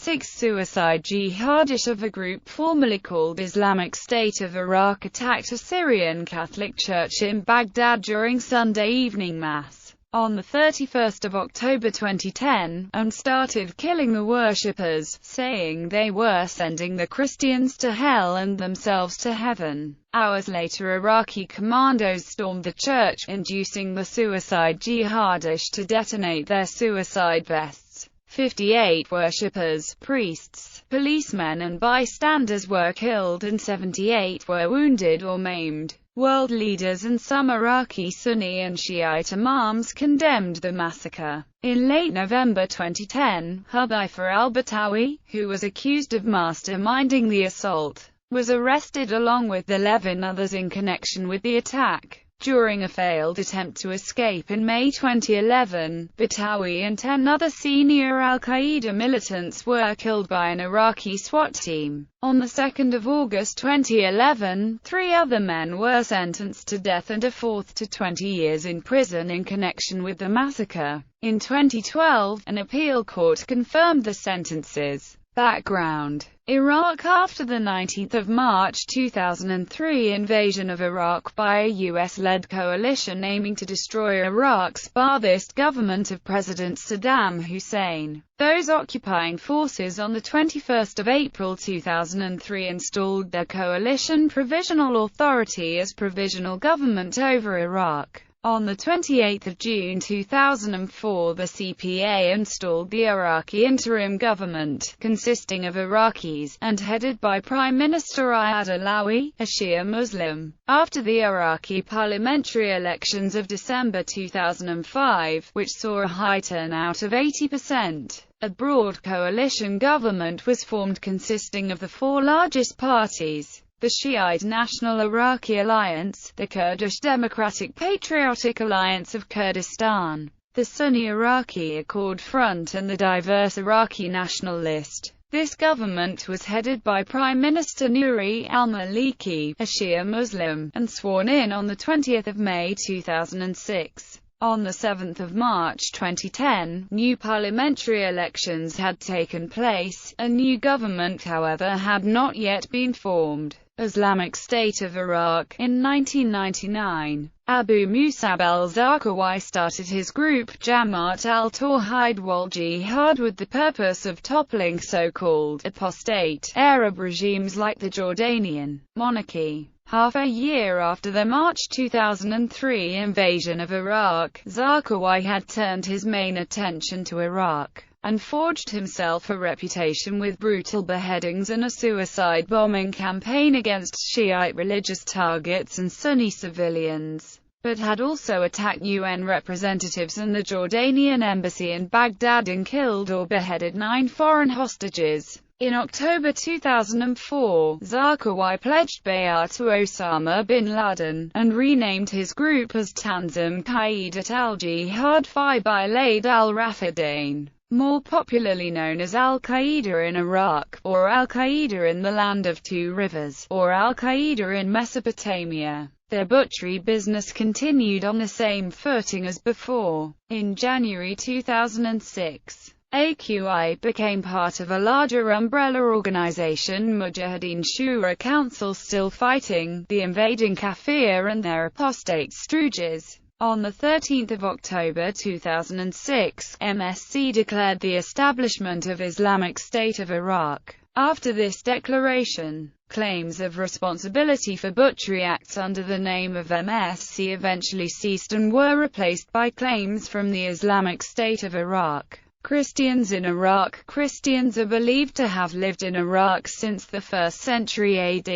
6 suicide jihadists of a group formerly called Islamic State of Iraq attacked a Syrian Catholic church in Baghdad during Sunday evening Mass on the 31st of October 2010, and started killing the worshippers, saying they were sending the Christians to hell and themselves to heaven. Hours later, Iraqi commandos stormed the church, inducing the suicide jihadists to detonate their suicide vests. 58 worshippers, priests, policemen and bystanders were killed and 78 were wounded or maimed. World leaders and some Iraqi Sunni and Shiite imams condemned the massacre. In late November 2010, Hudhaifa al-Batawi, who was accused of masterminding the assault, was arrested along with 11 others in connection with the attack. During a failed attempt to escape in May 2011, Batawi and 10 other senior al-Qaeda militants were killed by an Iraqi SWAT team. On the 2nd of August 2011, 3 other men were sentenced to death and a fourth to 20 years in prison in connection with the massacre. In 2012, an appeal court confirmed the sentences. Background: Iraq. After the 19th of March 2003 invasion of Iraq by a US-led coalition aiming to destroy Iraq's Ba'athist government of President Saddam Hussein, those occupying forces on the 21st of April 2003 installed their coalition provisional authority as provisional government over Iraq. On 28 June 2004, the CPA installed the Iraqi interim government, consisting of Iraqis, and headed by Prime Minister Iyad Allawi, a Shia Muslim. After the Iraqi parliamentary elections of December 2005, which saw a high turnout of 80%, a broad coalition government was formed consisting of the 4 largest parties: the Shiite National Iraqi Alliance, the Kurdish Democratic Patriotic Alliance of Kurdistan, the Sunni Iraqi Accord Front and the diverse Iraqi Nationalist. This government was headed by Prime Minister Nouri al-Maliki, a Shia Muslim, and sworn in on 20 May 2006. On 7 March 2010, new parliamentary elections had taken place. A new government, however, had not yet been formed. Islamic State of Iraq. In 1999, Abu Musab al-Zarqawi started his group Jamaat al-Tawhid wal-Jihad with the purpose of toppling so-called apostate Arab regimes like the Jordanian monarchy. Half a year after the March 2003 invasion of Iraq, Zarqawi had turned his main attention to Iraq, and forged himself a reputation with brutal beheadings and a suicide bombing campaign against Shiite religious targets and Sunni civilians, but had also attacked UN representatives and the Jordanian embassy in Baghdad and killed or beheaded 9 foreign hostages. In October 2004, Zarqawi pledged bay'ah to Osama bin Laden, and renamed his group as Tanzim Qa'idat al-Jihad fi Bilad al-Rafidain, more popularly known as Al-Qaeda in Iraq, or Al-Qaeda in the Land of Two Rivers, or Al-Qaeda in Mesopotamia. Their butchery business continued on the same footing as before. In January 2006, AQI became part of a larger umbrella organization, Mujahideen Shura Council, still fighting the invading Kafir and their apostate stooges. On 13 October 2006, MSC declared the establishment of Islamic State of Iraq. After this declaration, claims of responsibility for butchery acts under the name of MSC eventually ceased and were replaced by claims from the Islamic State of Iraq. Christians in Iraq. Christians are believed to have lived in Iraq since the 1st century AD.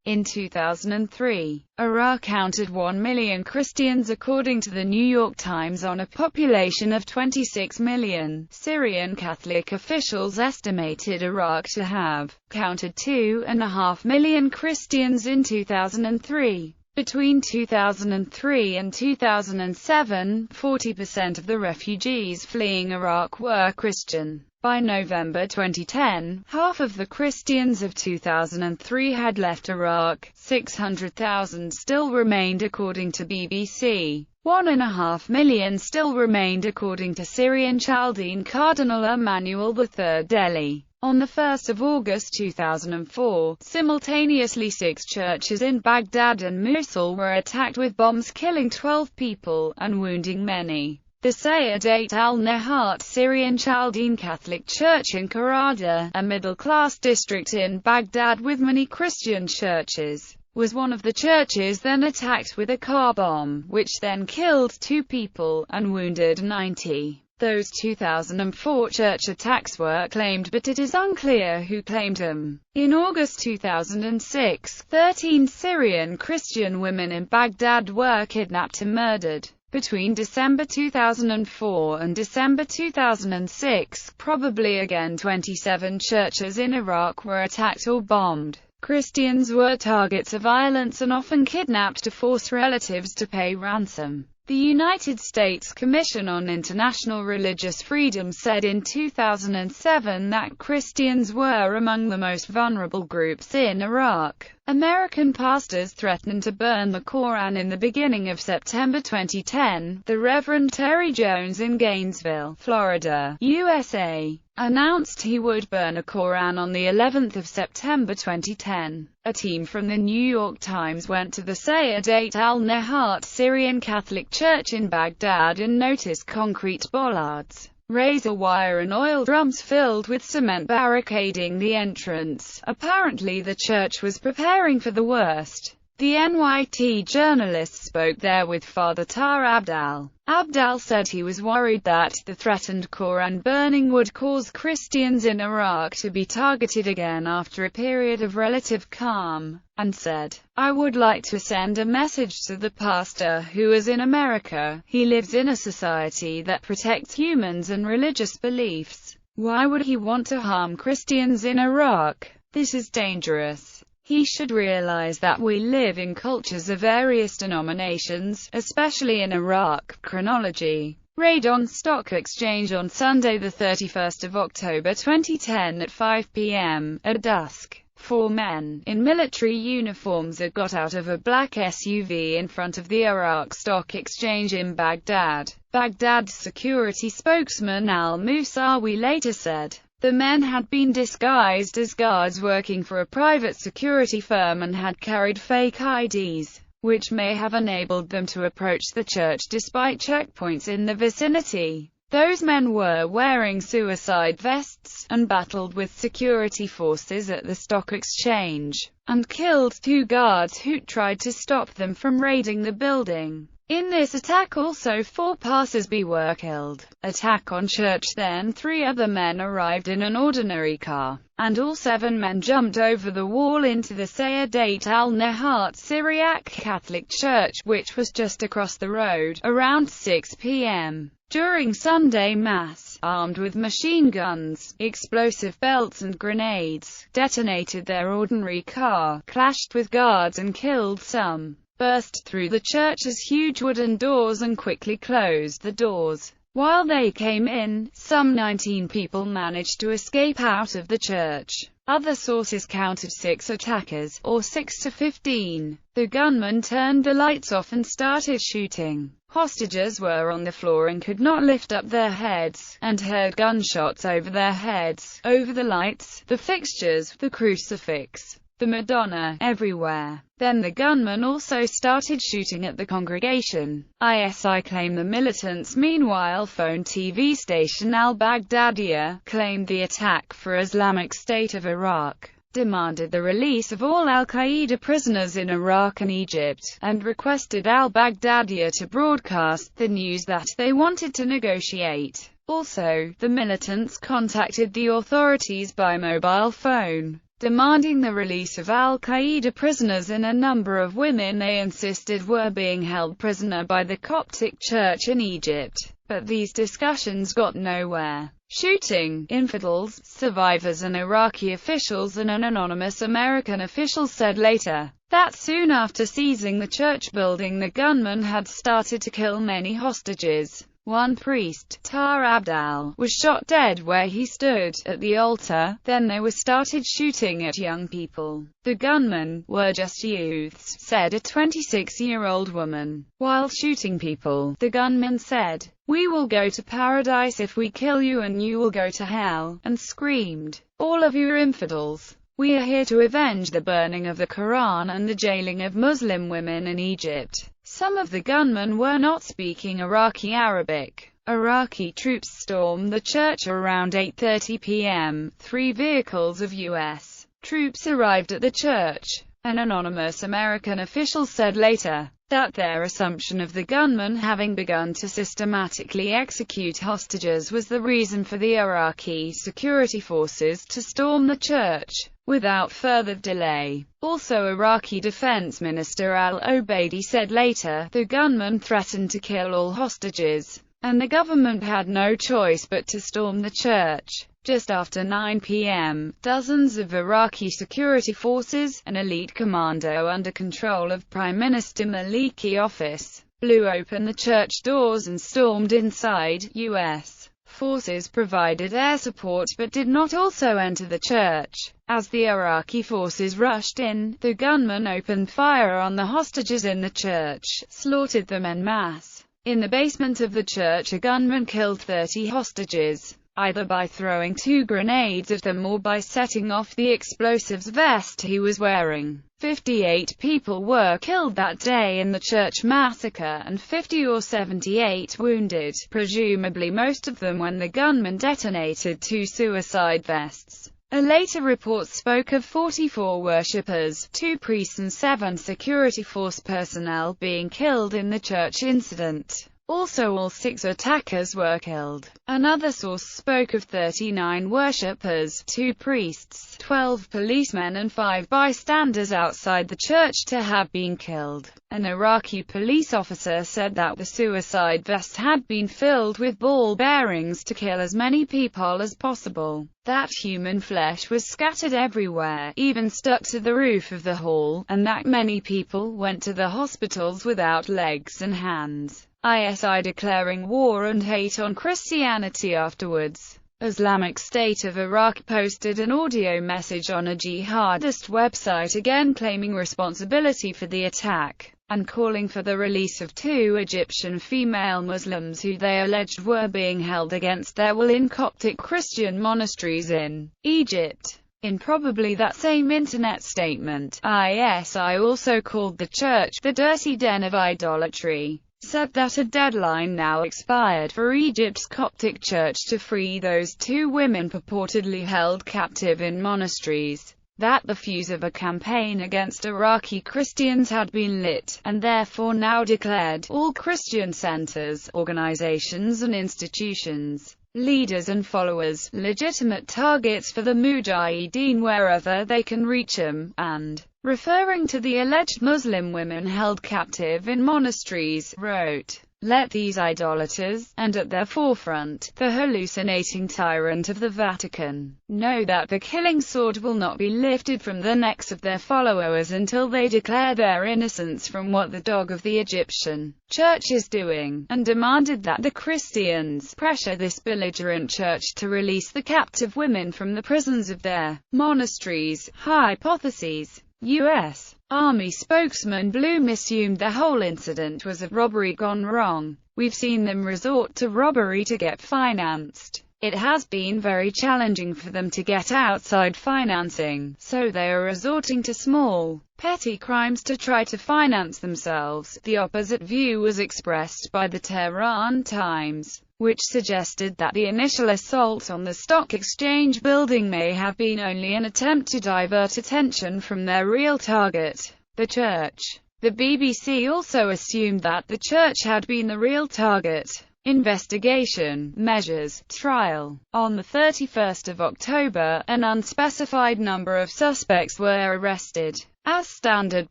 In 2003, Iraq counted 1 million Christians according to the New York Times on a population of 26 million. Syrian Catholic officials estimated Iraq to have counted 2.5 million Christians in 2003. Between 2003 and 2007, 40% of the refugees fleeing Iraq were Christian. By November 2010, half of the Christians of 2003 had left Iraq. 600,000 still remained according to BBC. 1.5 million still remained according to Syrian Chaldean Cardinal Emmanuel III Delhi. On the 1st of August 2004, simultaneously 6 churches in Baghdad and Mosul were attacked with bombs, killing 12 people, and wounding many. The Sayyidat al-Nahat Syrian Chaldean Catholic Church in Karada, a middle-class district in Baghdad with many Christian churches, was one of the churches then attacked with a car bomb, which then killed 2 people, and wounded 90. Those 2004 church attacks were claimed, but it is unclear who claimed them. In August 2006, 13 Syrian Christian women in Baghdad were kidnapped and murdered. Between December 2004 and December 2006, probably again 27 churches in Iraq were attacked or bombed. Christians were targets of violence and often kidnapped to force relatives to pay ransom. The United States Commission on International Religious Freedom said in 2007 that Christians were among the most vulnerable groups in Iraq. American pastors threatened to burn the Koran. In the beginning of September 2010, the Reverend Terry Jones in Gainesville, Florida, USA, announced he would burn a Koran on the 11th of September 2010. A team from the New York Times went to the Sayyidat al-Nahat Syrian Catholic Church in Baghdad and noticed concrete bollards, razor wire and oil drums filled with cement barricading the entrance. Apparently the church was preparing for the worst. The NYT journalist spoke there with Father Tar Abdal. Abdal said he was worried that the threatened Koran burning would cause Christians in Iraq to be targeted again after a period of relative calm, and said, "I would like to send a message to the pastor who is in America. He lives in a society that protects humans and religious beliefs. Why would he want to harm Christians in Iraq? This is dangerous. He should realize that we live in cultures of various denominations, especially in Iraq." Chronology. Raid on stock exchange on Sunday, 31 October 2010 at 5 p.m. At dusk, 4 men in military uniforms had got out of a black SUV in front of the Iraq Stock Exchange in Baghdad. Baghdad's security spokesman al-Musawi later said the men had been disguised as guards working for a private security firm and had carried fake IDs, which may have enabled them to approach the church despite checkpoints in the vicinity. Those men were wearing suicide vests, and battled with security forces at the stock exchange, and killed 2 guards who tried to stop them from raiding the building. In this attack also 4 passers-by were killed. Attack on church. Then 3 other men arrived in an ordinary car, and all 7 men jumped over the wall into the Sayyidat al-Nahat Syriac Catholic Church, which was just across the road, around 6 p.m. During Sunday Mass, armed with machine guns, explosive belts and grenades, detonated their ordinary car, clashed with guards and killed some, burst through the church's huge wooden doors and quickly closed the doors. While they came in, some 19 people managed to escape out of the church. Other sources counted 6 attackers, or 6 to 15. The gunmen turned the lights off and started shooting. Hostages were on the floor and could not lift up their heads, and heard gunshots over their heads, over the lights, the fixtures, the crucifix, the Madonna, everywhere. Then the gunmen also started shooting at the congregation. ISI claimed the militants. Meanwhile, phone TV station Al-Baghdadiyya claimed the attack for Islamic State of Iraq, demanded the release of all al-Qaeda prisoners in Iraq and Egypt, and requested Al-Baghdadiyya to broadcast the news that they wanted to negotiate. Also, the militants contacted the authorities by mobile phone, demanding the release of al-Qaeda prisoners and a number of women they insisted were being held prisoner by the Coptic Church in Egypt. But these discussions got nowhere. Shooting, infidels, survivors and Iraqi officials. And an anonymous American official said later that soon after seizing the church building, the gunmen had started to kill many hostages. One priest, Tar Abdal, was shot dead where he stood at the altar. Then they were started shooting at young people. The gunmen were just youths, said a 26-year-old woman. While shooting people, the gunmen said, "We will go to paradise if we kill you, and you will go to hell," and screamed, "All of you are infidels. We are here to avenge the burning of the Quran and the jailing of Muslim women in Egypt." Some of the gunmen were not speaking Iraqi Arabic. Iraqi troops stormed the church around 8:30 p.m. 3 vehicles of U.S. troops arrived at the church. An anonymous American official said later that their assumption of the gunmen having begun to systematically execute hostages was the reason for the Iraqi security forces to storm the church without further delay. Also, Iraqi Defense Minister al-Obaidi said later, the gunmen threatened to kill all hostages, and the government had no choice but to storm the church. Just after 9 p.m., dozens of Iraqi security forces, an elite commando under control of Prime Minister Maliki office, blew open the church doors and stormed inside. U.S. forces provided air support but did not also enter the church. As the Iraqi forces rushed in, the gunmen opened fire on the hostages in the church, slaughtered them en masse. In the basement of the church, a gunman killed 30 hostages, either by throwing 2 grenades at them or by setting off the explosives vest he was wearing. 58 people were killed that day in the church massacre, and 50 or 78 wounded, presumably most of them when the gunman detonated 2 suicide vests. A later report spoke of 44 worshippers, 2 priests and 7 security force personnel being killed in the church incident. Also, all 6 attackers were killed. Another source spoke of 39 worshippers, 2 priests, 12 policemen and 5 bystanders outside the church to have been killed. An Iraqi police officer said that the suicide vest had been filled with ball bearings to kill as many people as possible. That human flesh was scattered everywhere, even stuck to the roof of the hall, and that many people went to the hospitals without legs and hands. ISI declaring war and hate on Christianity afterwards. Islamic State of Iraq posted an audio message on a jihadist website again claiming responsibility for the attack, and calling for the release of 2 Egyptian female Muslims who they alleged were being held against their will in Coptic Christian monasteries in Egypt. In probably that same internet statement, ISI also called the church the dirty den of idolatry, said that a deadline now expired for Egypt's Coptic Church to free those 2 women purportedly held captive in monasteries, that the fuse of a campaign against Iraqi Christians had been lit, and therefore now declared all Christian centers, organizations and institutions, leaders and followers, legitimate targets for the Mujahideen wherever they can reach them, and, referring to the alleged Muslim women held captive in monasteries, wrote, "Let these idolaters, and at their forefront, the hallucinating tyrant of the Vatican, know that the killing sword will not be lifted from the necks of their followers until they declare their innocence from what the dog of the Egyptian church is doing," and demanded that the Christians pressure this belligerent church to release the captive women from the prisons of their monasteries. Hypotheses. U.S. Army spokesman Bloom assumed the whole incident was a robbery gone wrong. "We've seen them resort to robbery to get financed. It has been very challenging for them to get outside financing, so they are resorting to small, petty crimes to try to finance themselves." The opposite view was expressed by the Tehran Times, which suggested that the initial assault on the stock exchange building may have been only an attempt to divert attention from their real target, the church. The BBC also assumed that the church had been the real target. Investigation, measures, trial. On the 31st of October, an unspecified number of suspects were arrested, as standard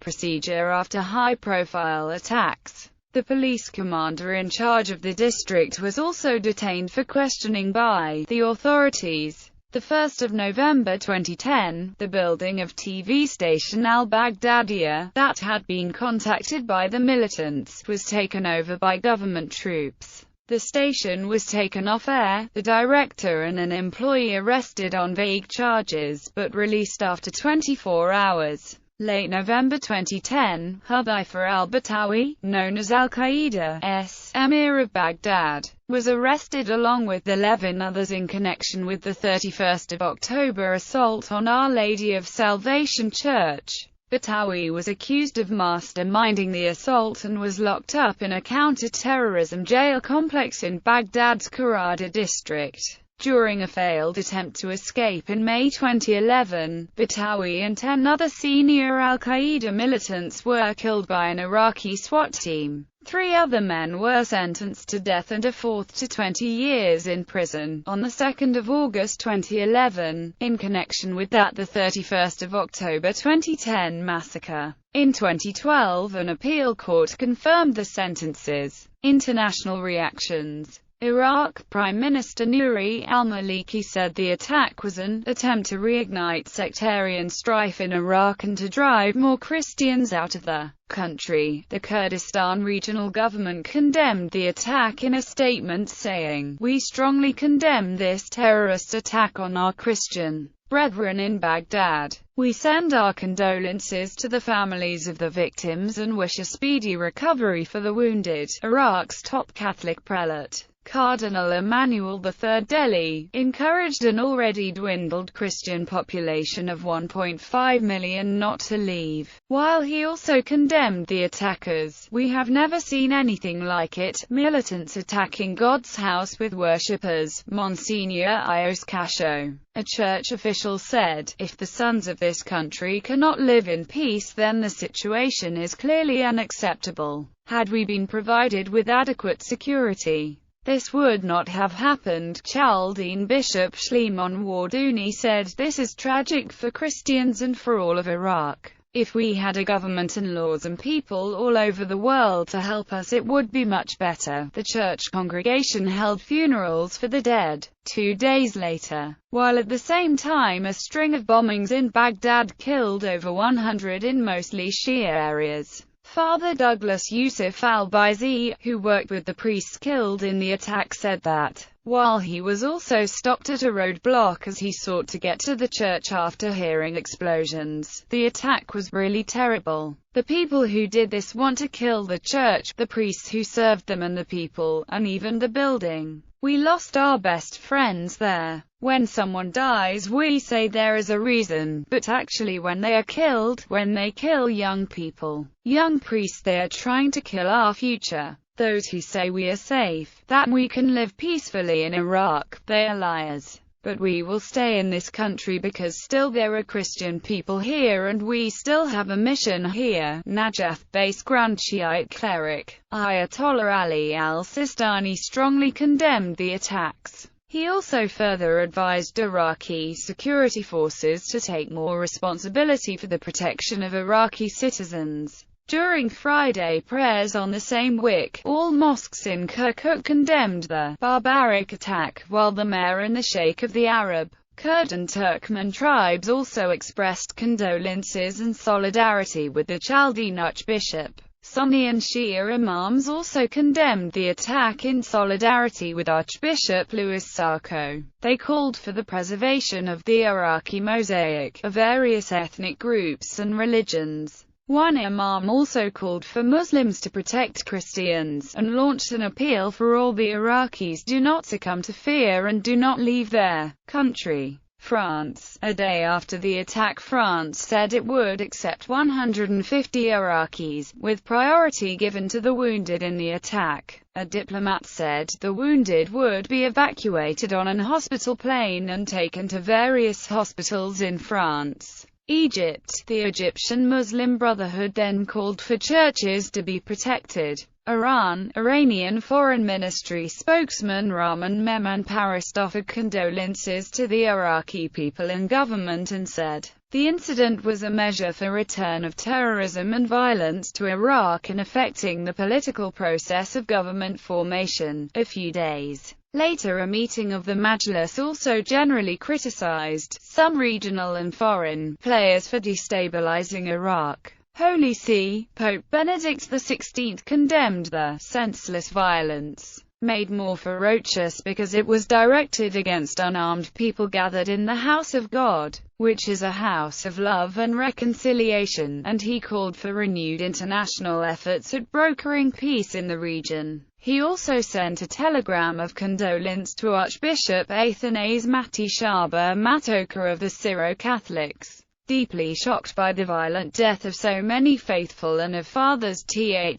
procedure after high-profile attacks. The police commander in charge of the district was also detained for questioning by the authorities. The 1st of November 2010, the building of TV station al-Baghdadiya, that had been contacted by the militants, was taken over by government troops. The station was taken off air, the director and an employee arrested on vague charges, but released after 24 hours. Late November 2010, Hudhaifa al-Batawi, known as Al-Qaeda's Emir of Baghdad, was arrested along with 11 others in connection with the 31st of October assault on Our Lady of Salvation Church. Batawi was accused of masterminding the assault and was locked up in a counter-terrorism jail complex in Baghdad's Qarada district. During a failed attempt to escape in May 2011, Batawi and 10 other senior al-Qaeda militants were killed by an Iraqi SWAT team. 3 other men were sentenced to death and a fourth to 20 years in prison. On the 2nd of August 2011, in connection with the 31st of October 2010 massacre. In 2012, an appeal court confirmed the sentences. International reactions. Iraq Prime Minister Nouri al-Maliki said the attack was an attempt to reignite sectarian strife in Iraq and to drive more Christians out of the country. The Kurdistan Regional Government condemned the attack in a statement saying, "We strongly condemn this terrorist attack on our Christian brethren in Baghdad. We send our condolences to the families of the victims and wish a speedy recovery for the wounded." Iraq's top Catholic prelate, Cardinal Emmanuel III Delhi, encouraged an already dwindled Christian population of 1.5 million not to leave, while he also condemned the attackers. "We have never seen anything like it, militants attacking God's house with worshippers," Monsignor Ios Cascio, a church official said. "If the sons of this country cannot live in peace, then the situation is clearly unacceptable. Had we been provided with adequate security, this would not have happened." Chaldean Bishop Shlimon Wardouni said, "This is tragic for Christians and for all of Iraq. If we had a government and laws and people all over the world to help us, it would be much better." The church congregation held funerals for the dead 2 days later, while at the same time a string of bombings in Baghdad killed over 100 in mostly Shia areas. Father Douglas Yusuf al-Baizi, who worked with the priests killed in the attack, said that, while he was also stopped at a roadblock as he sought to get to the church after hearing explosions, the attack was really terrible. "The people who did this want to kill the church, the priests who served them and the people, and even the building. We lost our best friends there. When someone dies we say there is a reason, but actually when they are killed, when they kill young people, young priests, they are trying to kill our future. Those who say we are safe, that we can live peacefully in Iraq, they are liars. But we will stay in this country because still there are Christian people here and we still have a mission here." Najaf-based Grand Shiite cleric, Ayatollah Ali al-Sistani, strongly condemned the attacks. He also further advised Iraqi security forces to take more responsibility for the protection of Iraqi citizens. During Friday prayers on the same week, all mosques in Kirkuk condemned the barbaric attack, while the mayor and the sheikh of the Arab, Kurd and Turkmen tribes also expressed condolences and solidarity with the Chaldean Archbishop. Sunni and Shia imams also condemned the attack in solidarity with Archbishop Louis Sarko. They called for the preservation of the Iraqi mosaic of various ethnic groups and religions. One imam also called for Muslims to protect Christians, and launched an appeal for all the Iraqis do not succumb to fear and do not leave their country. France. A day after the attack, France said it would accept 150 Iraqis, with priority given to the wounded in the attack. A diplomat said the wounded would be evacuated on an hospital plane and taken to various hospitals in France. Egypt. The Egyptian Muslim Brotherhood then called for churches to be protected. Iran. Iranian Foreign Ministry spokesman Rahman Mehmanparist offered condolences to the Iraqi people and government and said, "The incident was a measure for return of terrorism and violence to Iraq and affecting the political process of government formation." A few days later, a meeting of the Majlis also generally criticized some regional and foreign players for destabilizing Iraq. Holy See. Pope Benedict XVI condemned the senseless violence made more ferocious because it was directed against unarmed people gathered in the house of God, which is a house of love and reconciliation, and he called for renewed international efforts at brokering peace in the region. He also sent a telegram of condolence to Archbishop Athanase Matishaba Matoka of the Syro-Catholics, deeply shocked by the violent death of so many faithful and of Fathers Thair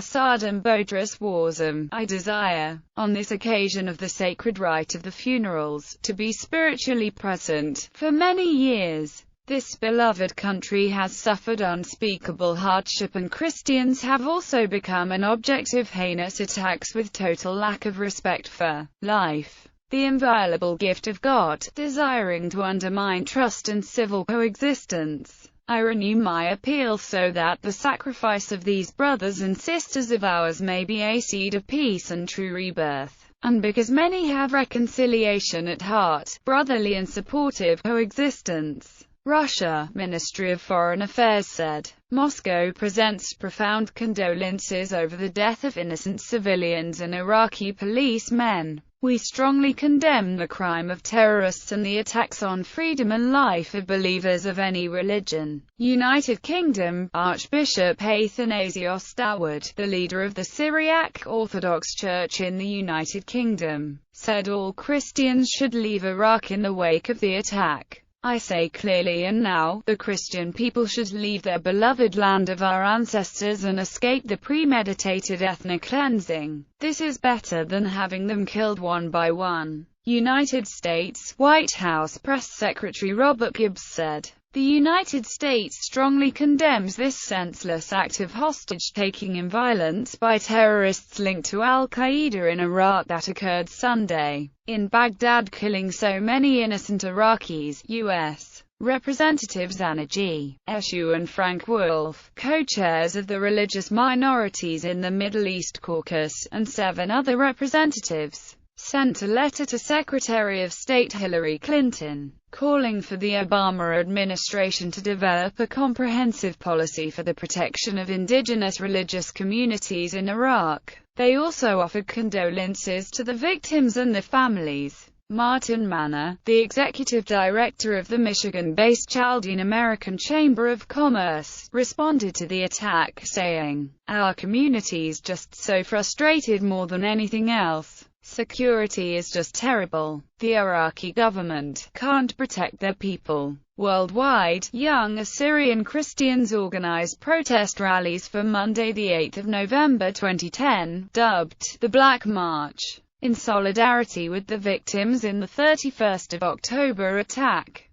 Sad and Bodras Warzam. I desire, on this occasion of the sacred rite of the funerals, to be spiritually present. For many years, this beloved country has suffered unspeakable hardship, and Christians have also become an object of heinous attacks with total lack of respect for life, the inviolable gift of God, desiring to undermine trust and civil coexistence. I renew my appeal so that the sacrifice of these brothers and sisters of ours may be a seed of peace and true rebirth, and because many have reconciliation at heart, brotherly and supportive coexistence. Russia, Ministry of Foreign Affairs said. Moscow presents profound condolences over the death of innocent civilians and Iraqi policemen. We strongly condemn the crime of terrorists and the attacks on freedom and life of believers of any religion. United Kingdom, Archbishop Athanasios Staward, the leader of the Syriac Orthodox Church in the United Kingdom, said all Christians should leave Iraq in the wake of the attack. I say clearly and now, the Christian people should leave their beloved land of our ancestors and escape the premeditated ethnic cleansing. This is better than having them killed one by one. United States White House Press Secretary Robert Gibbs said. The United States strongly condemns this senseless act of hostage-taking and violence by terrorists linked to al-Qaeda in Iraq that occurred Sunday in Baghdad, killing so many innocent Iraqis. U.S. Representatives Anna G. Eshoo and Frank Wolf, co-chairs of the Religious Minorities in the Middle East Caucus, and 7 other representatives, sent a letter to Secretary of State Hillary Clinton, calling for the Obama administration to develop a comprehensive policy for the protection of indigenous religious communities in Iraq. They also offered condolences to the victims and their families. Martin Manor, the executive director of the Michigan-based Chaldean American Chamber of Commerce, responded to the attack, saying, "Our community's just so frustrated more than anything else. Security is just terrible. The Iraqi government can't protect their people." Worldwide, young Assyrian Christians organized protest rallies for Monday, 8 November 2010, dubbed the Black March, in solidarity with the victims in the 31 October attack.